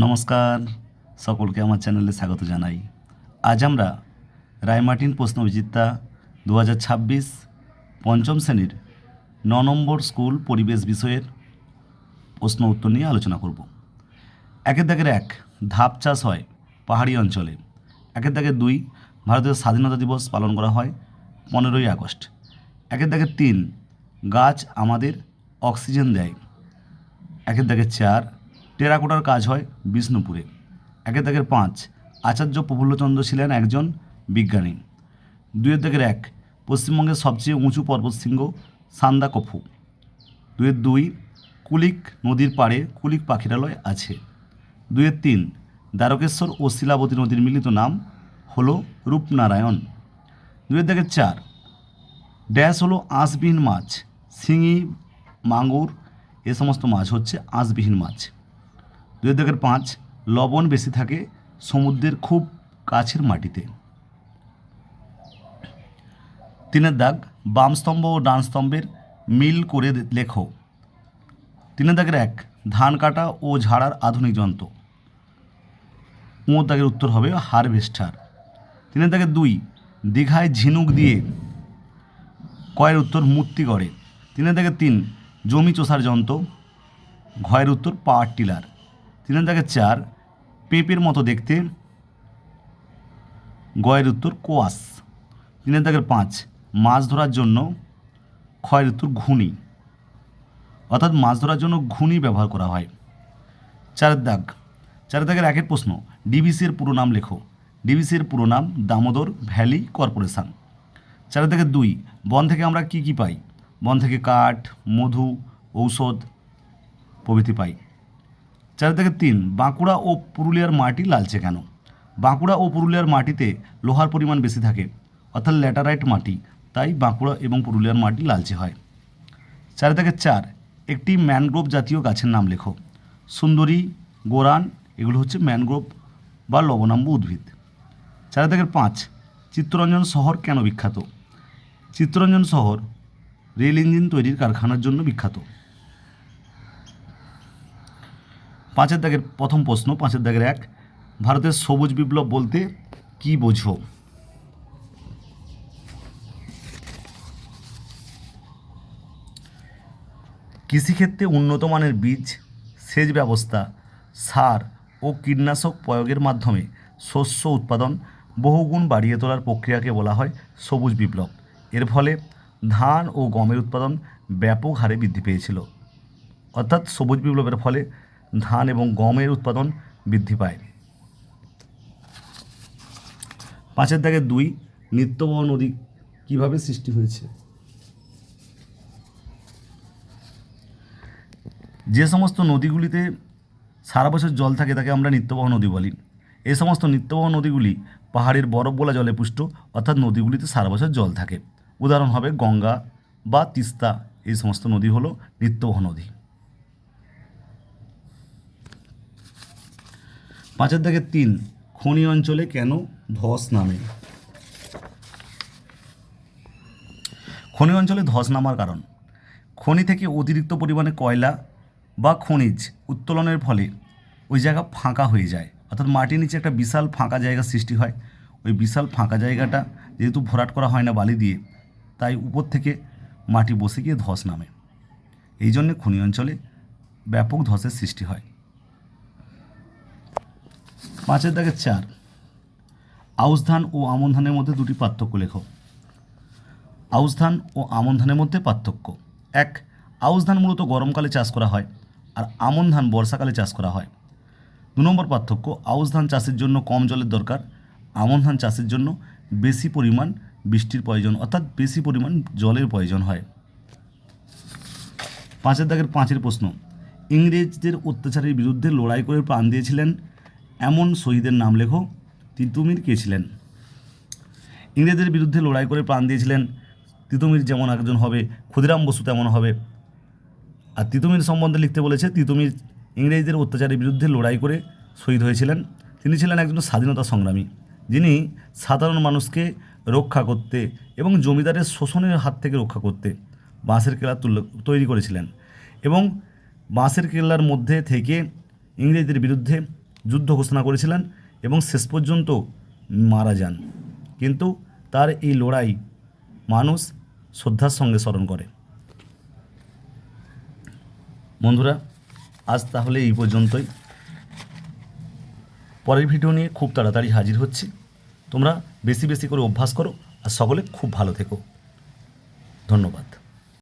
নমস্কার, সকলকে আমার চ্যানেলে স্বাগত জানাই। আজ আমরা রায়মার্টিন প্রশ্নবিচিত্রা 2026 পঞ্চম শ্রেণীর 9 নম্বর স্কুল পরিবেশ বিষয়ের প্রশ্ন উত্তর নিয়ে আলোচনা করব। একের দাগের 1, ধাপ চাষ হয় পাহাড়ি অঞ্চলে। একের দাগের 2, ভারতের স্বাধীনতা দিবস পালন করা হয় 15ই আগস্ট। একের দাগের 3, গাছ আমাদের অক্সিজেন দেয়। একের দাগের 4, টেরাকোটার কাজ হয় বিষ্ণুপুরে। একের দাগের 5, আচার্য প্রফুল্লচন্দ্র ছিলেন একজন বিজ্ঞানী। 2-এর দাগের 1, পশ্চিমবঙ্গের সবচেয়ে উঁচু পর্বতশৃঙ্গ সান্দাকফু। 2-এর 2, কুলিক নদীর পাড়ে কুলিক পাখিরালয় আছে। 2-এর 3, দ্বারকেশ্বর ও শিলাবতী নদীর মিলিত নাম হলো রূপনারায়ণ। 2-এর দাগের 4, ড্যাশ হলো আঁশবিহীন মাছ। শিঙি, মাগুর এ সমস্ত মাছ হচ্ছে আঁশবিহীন মাছ। 2-এর দাগের 5, লবণ বেশি থাকে সমুদ্রের খুব কাছের মাটিতে। 3-এর দাগ, বাম স্তম্ভ ও ডান স্তম্ভের মিল করে লেখো। 3-এর দাগের 1, ধান কাটা ও ঝাড়ার আধুনিক যন্ত্র। 5 দাগের উত্তর হবে হারভেস্টার। 3-এর দাগের 2, দীঘায় ঝিনুক দিয়ে। কয়ের উত্তর মূর্তি গড়ে। 3-এর দাগের 3, জমি চষার যন্ত্র। ঘয়ের উত্তর পাওয়ার টিলার। 3-এর দাগের 4, পেঁপের মতো দেখতে। গয়ের উত্তর কোয়াশ। 3-এর দাগের 5, মাছ ধরার জন্য। ক্ষয়ের উত্তর ঘুনি, অর্থাৎ মাছ ধরার জন্য ঘুনি ব্যবহার করা হয়। 4-এর দাগ, 4-এর দাগের 1-এর প্রশ্ন, ডিভিসির পুরো নাম লেখো। ডিভিসির পুরো নাম দামোদর ভ্যালি কর্পোরেশন। 4-এর দাগের 2, বন থেকে আমরা কি কি পাই? বন থেকে কাঠ, মধু, ঔষধ প্রভৃতি পাই। 4-এর দাগের 3, বাঁকুড়া ও পুরুলিয়ার মাটি লালচে কেন? বাঁকুড়া ও পুরুলিয়ার মাটিতে লোহার পরিমাণ বেশি থাকে, অর্থাৎ ল্যাটারাইট মাটি, তাই বাঁকুড়া এবং পুরুলিয়ার মাটি লালচে হয়। 4-এর দাগের 4, একটি ম্যানগ্রোভ জাতীয় গাছের নাম লেখো। সুন্দরী, গোরান এগুলো হচ্ছে ম্যানগ্রোভ বা লবণাম্বু উদ্ভিদ। 4-এর দাগের 5, চিত্তরঞ্জন শহর কেন বিখ্যাত? চিত্তরঞ্জন শহর রেল ইঞ্জিন তৈরির কারখানার জন্য বিখ্যাত। 5-এর দাগের প্রথম প্রশ্ন, 5-এর দাগের 1, ভারতের সবুজ বিপ্লব বলতে কি বোঝো? কৃষিক্ষেত্রে উন্নত মানের বীজ, সেচ ব্যবস্থা, সার ও কীটনাশক প্রয়োগের মাধ্যমে শস্য উৎপাদন বহুগুণ বাড়িয়ে তোলার প্রক্রিয়াকে বলা হয় সবুজ বিপ্লব। এর ফলে ধান ও গমের উৎপাদন ব্যাপক হারে বৃদ্ধি পেয়েছিল, অর্থাৎ সবুজ বিপ্লবের ফলে ধান এবং গমের উৎপাদন বৃদ্ধি পায়। 5-এর দাগের 2, নিত্যবহ নদী কীভাবে সৃষ্টি হয়েছে? যে সমস্ত নদীগুলিতে সারা বছর জল থাকে তাকে আমরা নিত্যবহ নদী বলি। এই সমস্ত নিত্যবহ নদীগুলি পাহাড়ের বরফ গলা জলে পুষ্ট, অর্থাৎ নদীগুলিতে সারা বছর জল থাকে। উদাহরণ হবে গঙ্গা বা তিস্তা, এই সমস্ত নদী হলো নিত্যবহ নদী। 5-এর দাগের 3, খনি অঞ্চলে কেন ধস নামে? খনি অঞ্চলে ধস নামার কারণ, খনি থেকে অতিরিক্ত পরিমাণে কয়লা বা খনিজ উত্তোলনের ফলে ওই জায়গা ফাঁকা হয়ে যায়, অর্থাৎ মাটির নিচে একটা বিশাল ফাঁকা জায়গা সৃষ্টি হয়। ওই বিশাল ফাঁকা জায়গাটা যেহেতু ভরাট করা হয় না বালি দিয়ে, তাই উপর থেকে মাটি বসে গিয়ে ধস নামে। এই জন্যে খনি অঞ্চলে ব্যাপক ধসের সৃষ্টি হয়। 5-এর দাগের 4, আউশ ধান ও আমন ধানের মধ্যে দুটি পার্থক্য লেখো। আউশ ধান ও আমন ধানের মধ্যে পার্থক্য: 1, আউশ ধান মূলত গরমকালে চাষ করা হয় আর আমন ধান বর্ষাকালে চাষ করা হয়। 2 নম্বর পার্থক্য, আউশ ধান চাষের জন্য কম জলের দরকার, আমন ধান চাষের জন্য বেশি পরিমাণ বৃষ্টির প্রয়োজন, অর্থাৎ বেশি পরিমাণ জলের প্রয়োজন হয়। 5-এর দাগের 5-এর প্রশ্ন, ইংরেজদের অত্যাচারের বিরুদ্ধে লড়াই করে প্রাণ দিয়েছিলেন এমন শহীদের নাম লেখো। তিতুমির কে ছিলেন? ইংরেজদের বিরুদ্ধে লড়াই করে প্রাণ দিয়েছিলেন তিতুমির, যেমন একজন হবে ক্ষুদিরাম বসু তেমন হবে। আর তিতুমির সম্বন্ধে লিখতে বলেছে, তিতুমির ইংরেজদের অত্যাচারের বিরুদ্ধে লড়াই করে শহীদ হয়েছিলেন। তিনি ছিলেন একজন স্বাধীনতা সংগ্রামী, যিনি সাধারণ মানুষকে রক্ষা করতে এবং জমিদারের শোষণের হাত থেকে রক্ষা করতে বাঁশের কেল্লা তৈরি করেছিলেন এবং বাঁশের কেল্লার মধ্যে থেকে ইংরেজদের বিরুদ্ধে যুদ্ধ ঘোষণা করেছিলেন এবং শেষ পর্যন্ত মারা যান। কিন্তু তার এই লড়াই মানুষ শ্রদ্ধার সঙ্গে স্মরণ করে। বন্ধুরা, আজ তাহলে এই পর্যন্তই। পরের ভিডিও নিয়ে খুব তাড়াতাড়ি হাজির হচ্ছি। তোমরা বেশি বেশি করে অভ্যাস করো আর সকলে খুব ভালো থেকো। ধন্যবাদ।